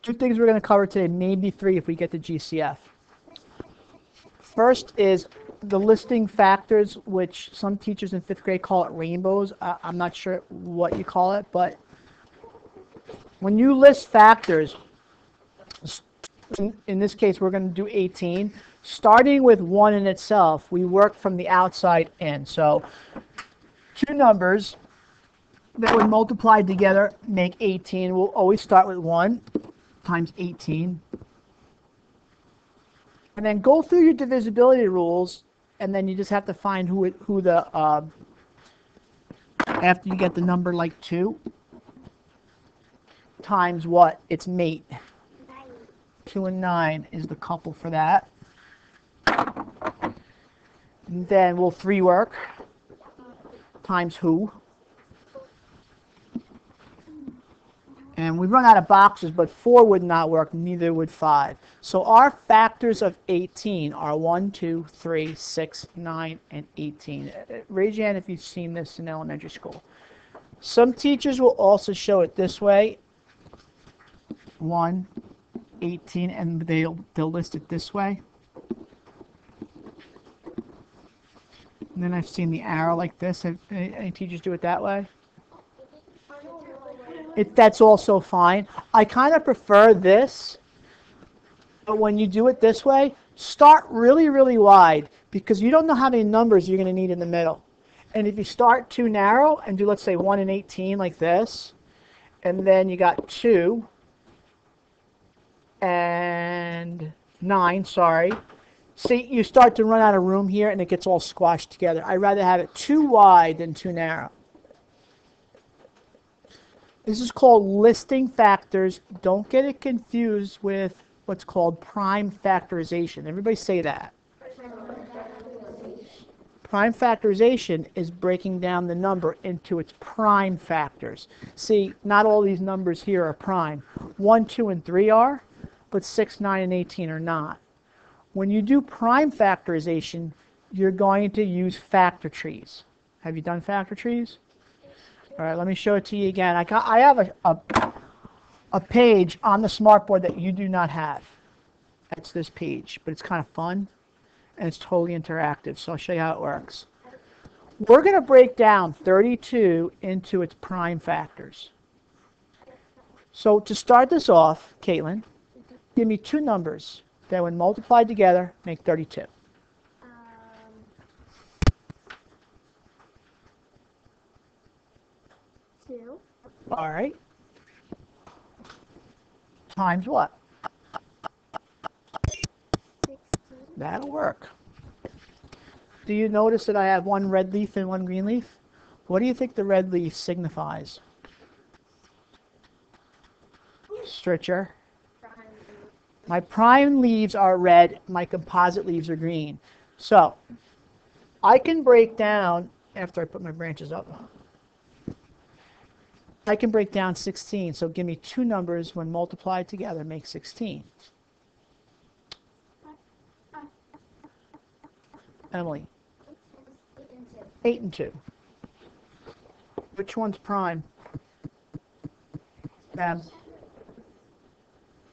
Two things we're going to cover today, maybe three if we get to GCF. First is the listing factors, which some teachers in 5th grade call it rainbows. I'm not sure what you call it, but when you list factors, in this case we're going to do 18. Starting with 1 in itself, we work from the outside in. So two numbers that when multiplied together make 18. We'll always start with 1 times 18. And then go through your divisibility rules, and then you just have to find who the, after you get the number like 2, times what? Its mate. 2 and 9 is the couple for that. And then will 3 work? Times who? And we run out of boxes, but 4 would not work, neither would 5. So our factors of 18 are 1, 2, 3, 6, 9, and 18. Raise your hand if you've seen this in elementary school. Some teachers will also show it this way, 1, 18, and they'll list it this way. And then I've seen the arrow like this. Have any teachers do it that way? That's also fine. I kind of prefer this, but when you do it this way, start really, really wide, because you don't know how many numbers you're going to need in the middle. And if you start too narrow and do, let's say, 1 and 18 like this, and then you got 2 and 9, sorry. See, you start to run out of room here, and it gets all squashed together. I'd rather have it too wide than too narrow. This is called listing factors. Don't get it confused with what's called prime factorization. Everybody say that. Prime factorization is breaking down the number into its prime factors. See, not all these numbers here are prime. 1, 2, and 3 are, but 6, 9, and 18 are not. When you do prime factorization, you're going to use factor trees. Have you done factor trees? All right, let me show it to you again. I have a page on the smartboard that you do not have. That's this page, but it's kind of fun, and it's totally interactive, so I'll show you how it works. We're going to break down 32 into its prime factors. So to start this off, Caitlin, give me two numbers that when multiplied together make 32. 2. All right. Times what? 16. That'll work. Do you notice that I have one red leaf and one green leaf? What do you think the red leaf signifies? Stritcher. My prime leaves are red, my composite leaves are green. So I can break down, after I put my branches up, I can break down 16. So give me two numbers when multiplied together make 16. Emily. 8 and 2. Which one's prime? Em.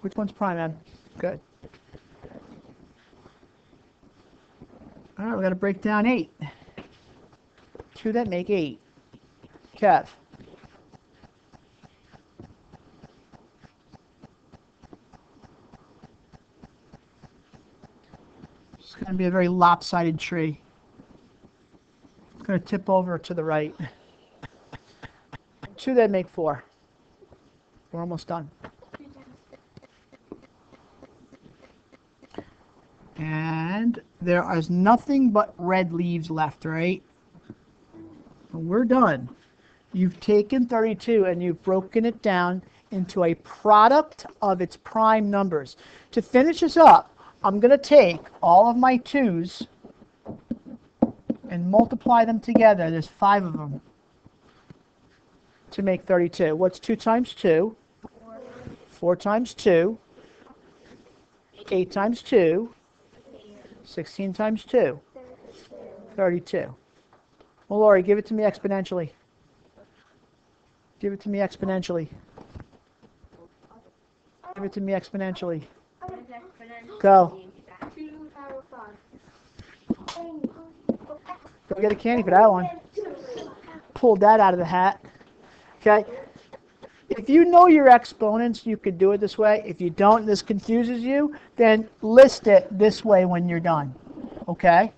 Which one's prime, Em? Good. All right, we're going to break down 8. 2 that make 8. Kev. It's going to be a very lopsided tree. It's going to tip over to the right. 2 that make 4. We're almost done. And there is nothing but red leaves left, right? We're done. You've taken 32 and you've broken it down into a product of its prime numbers. To finish this up, I'm going to take all of my 2's and multiply them together. There's 5 of them to make 32. What's 2 times 2? 4 times 2. 8 times 2. 16 times 2. 32. Well, Lori, give it to me exponentially. Give it to me exponentially. Give it to me exponentially. Go. Go get a candy for that one. Pulled that out of the hat. Okay. If you know your exponents, you could do it this way. If you don't, this confuses you, then list it this way when you're done. Okay?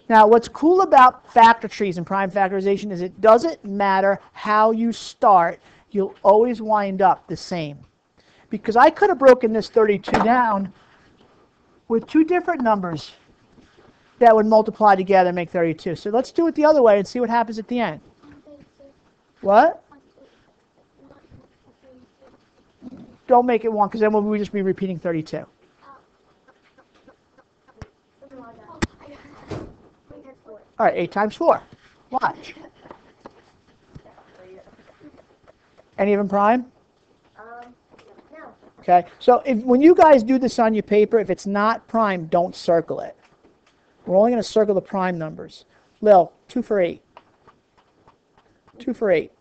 Now, what's cool about factor trees and prime factorization is it doesn't matter how you start, you'll always wind up the same. Because I could have broken this 32 down with two different numbers that would multiply together and make 32. So let's do it the other way and see what happens at the end. What? Don't make it 1, because then we'll just be repeating 32. All right, 8 times 4. Watch. Any of them prime? No. Okay, so when you guys do this on your paper, if it's not prime, don't circle it. We're only going to circle the prime numbers. Lil, 2 for 8. 2 for 8.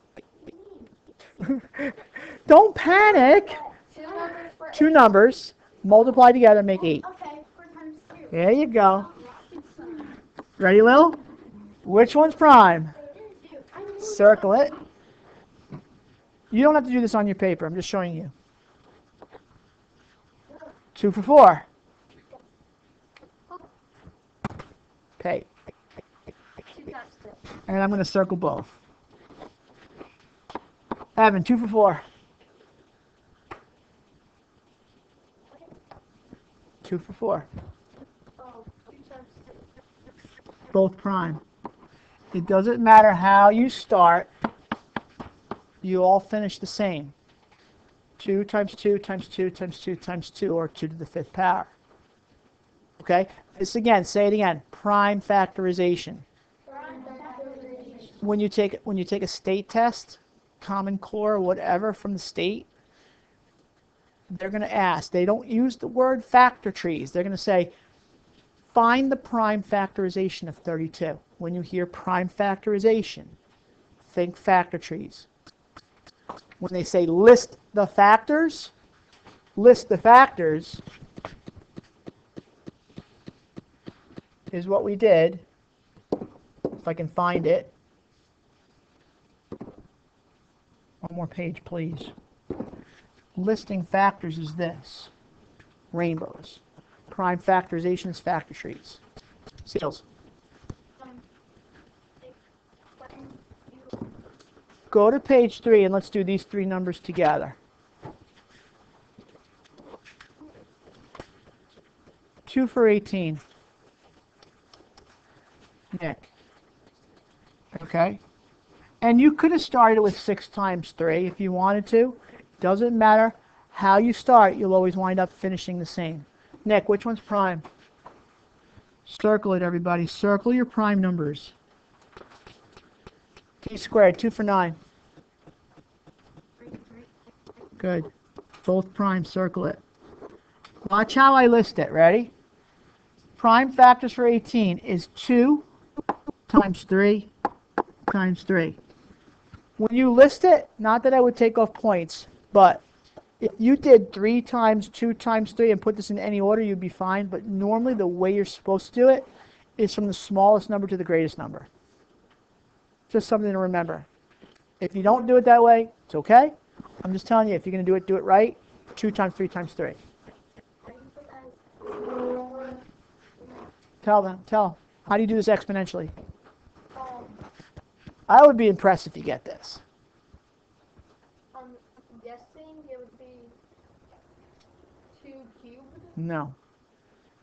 Don't panic. Two numbers, multiply together, make 8. Okay, 4 times 2. There you go. Ready, Lil? Which one's prime? Circle it. You don't have to do this on your paper. I'm just showing you. 2 for 4. Okay. And I'm going to circle both. Evan, 2 for 4. 2 for 4. Both prime. It doesn't matter how you start. You all finish the same. 2 times 2 times 2 times 2 times 2, or 2 to the 5th power. Okay? This again, say it again. Prime factorization. When you take a state test, Common Core, whatever from the state, they're going to ask. They don't use the word factor trees. They're going to say, find the prime factorization of 32. When you hear prime factorization, think factor trees. When they say list the factors is what we did. If I can find it. One more page, please. Listing factors is this. Rainbows. Prime factorization is factor trees. Seals. Go to page 3 and let's do these 3 numbers together. 2 for 18. Nick. Okay? And you could have started with 6 times 3 if you wanted to. Doesn't matter how you start, you'll always wind up finishing the same. Nick, which one's prime? Circle it, everybody. Circle your prime numbers. T squared, 2 for 9. Good. Both prime, circle it. Watch how I list it. Ready? Prime factors for 18 is 2 times 3 times 3. When you list it, not that I would take off points, but if you did 3 times 2 times 3 and put this in any order, you'd be fine. But normally the way you're supposed to do it is from the smallest number to the greatest number. Just something to remember. If you don't do it that way, it's okay. I'm just telling you, if you're going to do it right. 2 times 3 times 3. Tell them. How do you do this exponentially? I would be impressed if you get this. I'm guessing it would be 2 cubed. No.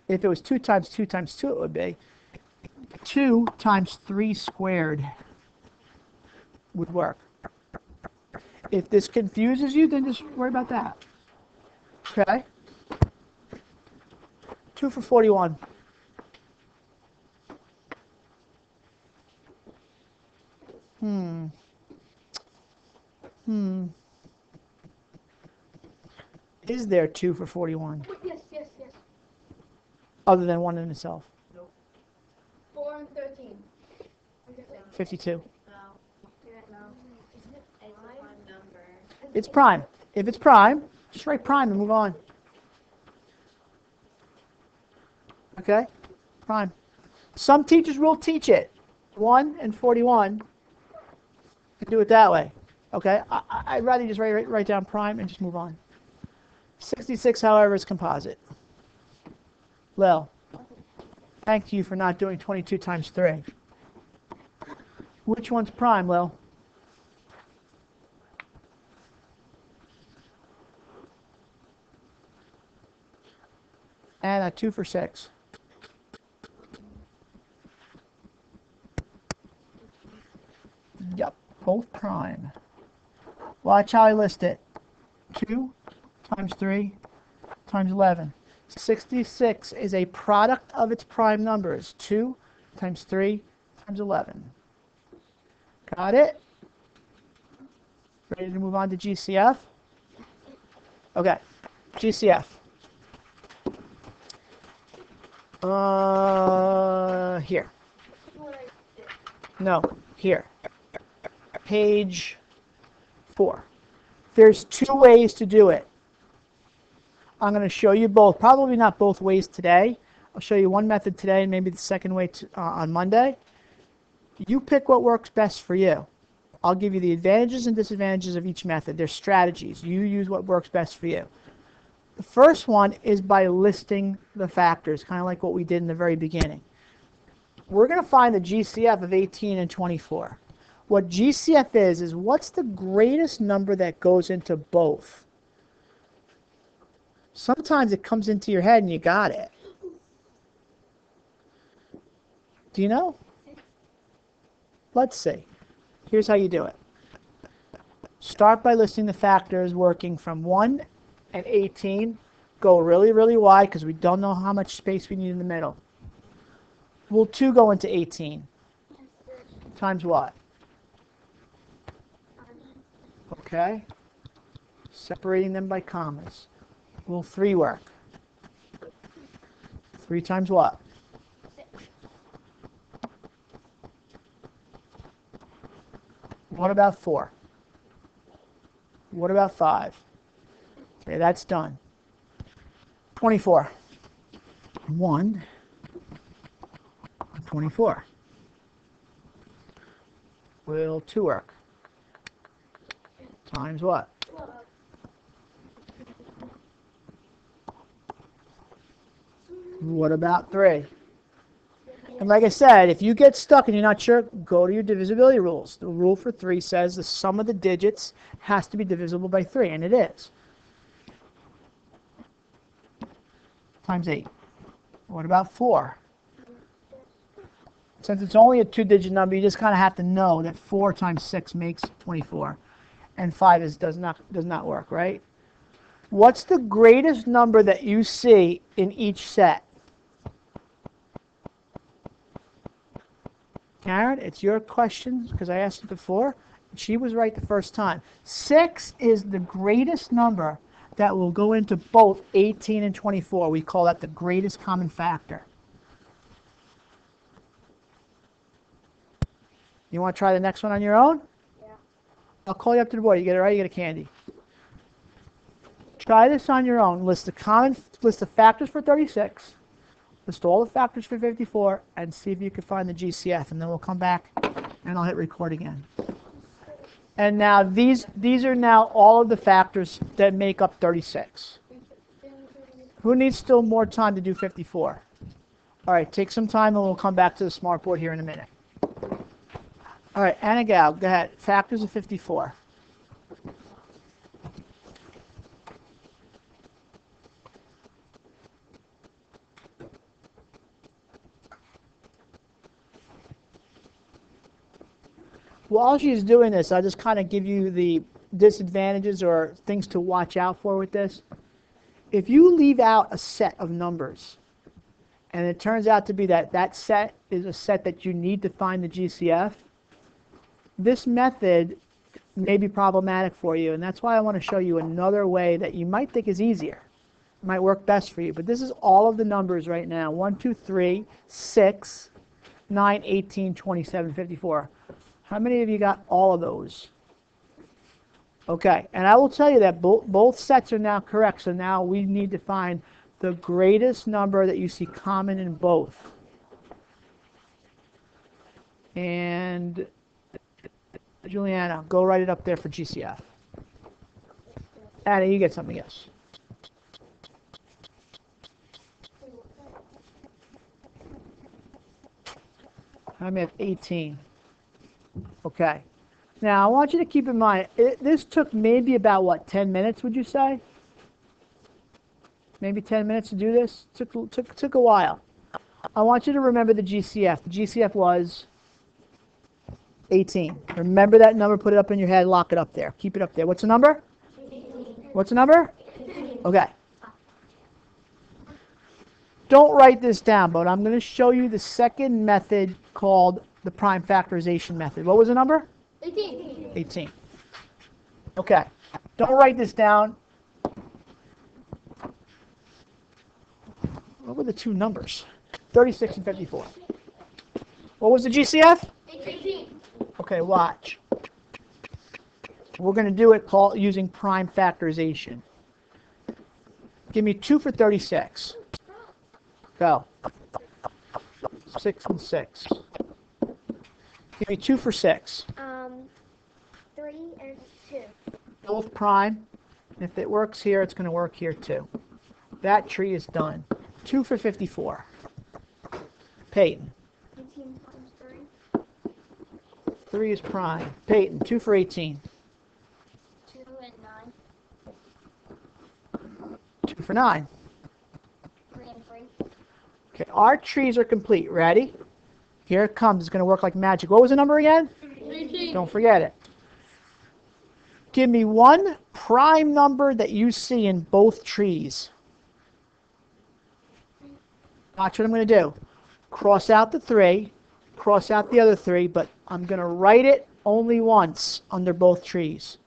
If it was 2 times 2 times 2, it would be 2 times 3 squared would work. If this confuses you, then just worry about that. Okay? 2 for 41. Is there 2 for 41? Yes. Other than 1 in itself? Nope. 4 and 13. 52. No. It's prime. If it's prime, Just write prime and move on. Okay? Prime. Some teachers will teach it. 1 and 41. And do it that way. Okay? I'd rather just write down prime and just move on. 66, however, is composite. Lil, thank you for not doing 22 times 3. Which one's prime, Lil? And a 2 for 6. Yep, both prime. Watch how I list it. 2 times 3 times 11. 66 is a product of its prime numbers. 2 times 3 times 11. Got it? Ready to move on to GCF? Okay, GCF. Here. No, here. Page 4. There's 2 ways to do it. I'm going to show you both. Probably not both ways today. I'll show you one method today and maybe the second way on Monday. You pick what works best for you. I'll give you the advantages and disadvantages of each method. They're strategies. You use what works best for you. The first one is by listing the factors, kind of like what we did in the very beginning. We're going to find the GCF of 18 and 24. What GCF is what's the greatest number that goes into both? Sometimes it comes into your head and you got it. Do you know? Let's see. Here's how you do it. Start by listing the factors working from 1 and 18. Go really, really wide because we don't know how much space we need in the middle. Will 2 go into 18? Times what? Okay. Separating them by commas. Will 3 work? 3 times what? 6. What about 4? What about 5? Okay, that's done. 24. 1, 24. Will 2 work? Times what? 12. What about 3? And like I said, if you get stuck and you're not sure, go to your divisibility rules. The rule for 3 says the sum of the digits has to be divisible by 3, and it is. Times 8. What about 4? Since it's only a 2-digit number, you just kind of have to know that 4 times 6 makes 24, and 5 does not work, right? What's the greatest number that you see in each set? Karen, it's your question because I asked it before. She was right the first time. 6 is the greatest number that will go into both 18 and 24. We call that the greatest common factor. You want to try the next one on your own? Yeah. I'll call you up to the board. You get it right, you get a candy. Try this on your own. List the factors for 36. List all the factors for 54 and see if you can find the GCF, and then we'll come back and I'll hit record again. And now these are now all of the factors that make up 36. Who needs still more time to do 54? All right, take some time and we'll come back to the smartboard here in a minute. All right, Anna Gal, go ahead. Factors of 54. While she's doing this, I'll just kind of give you the disadvantages or things to watch out for with this. If you leave out a set of numbers, and it turns out to be that set is a set that you need to find the GCF, this method may be problematic for you, and that's why I want to show you another way that you might think is easier. It might work best for you, but this is all of the numbers right now. 1, 2, 3, 6, 9, 18, 27, 54. How many of you got all of those? Okay, and I will tell you that both sets are now correct, so now we need to find the greatest number that you see common in both. And Juliana, go write it up there for GCF. Anna, you get something else. I'm at 18. Okay. Now, I want you to keep in mind, this took maybe about, what, 10 minutes, would you say? Maybe 10 minutes to do this? Took a while. I want you to remember the GCF. The GCF was 18. Remember that number, put it up in your head, lock it up there. Keep it up there. What's the number? 18. What's the number? Okay. Don't write this down, but I'm going to show you the second method called the prime factorization method. What was the number? 18. 18. Okay. Don't write this down. What were the two numbers? 36 and 54. What was the GCF? 18. Okay, watch. We're going to do it using prime factorization. Give me 2 for 36. Go. 6 and 6. Give me 2 for 6. 3 and 2. Both prime. If it works here, it's going to work here too. That tree is done. 2 for 54. Peyton. 18 times 3. 3 is prime. Peyton, 2 for 18. 2 and 9. 2 for 9. 3 and 3. Okay, our trees are complete. Ready? Here it comes. It's going to work like magic. What was the number again? 18. Don't forget it. Give me one prime number that you see in both trees. Watch what I'm going to do. Cross out the 3, cross out the other 3, but I'm going to write it only once under both trees.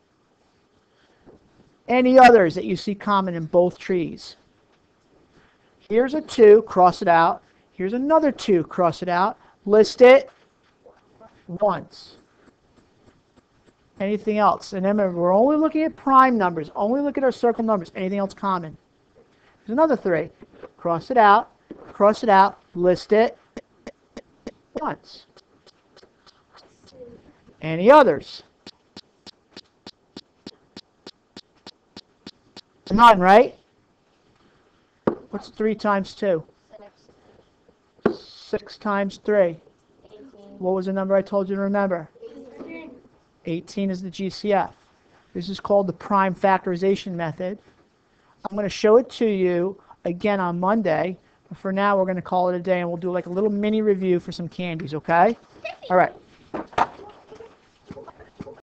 Any others that you see common in both trees? Here's a 2, cross it out. Here's another 2, cross it out. List it once. Anything else? And remember, we're only looking at prime numbers. Only look at our circle numbers. Anything else common? Here's another 3. Cross it out. Cross it out. List it once. Any others? None, right? What's 3 times 2? 6. 6 times 3. 18. What was the number I told you to remember? 18. 18 is the GCF. This is called the prime factorization method. I'm going to show it to you again on Monday. But for now, we're going to call it a day, and we'll do like a little mini review for some candies, okay? All right.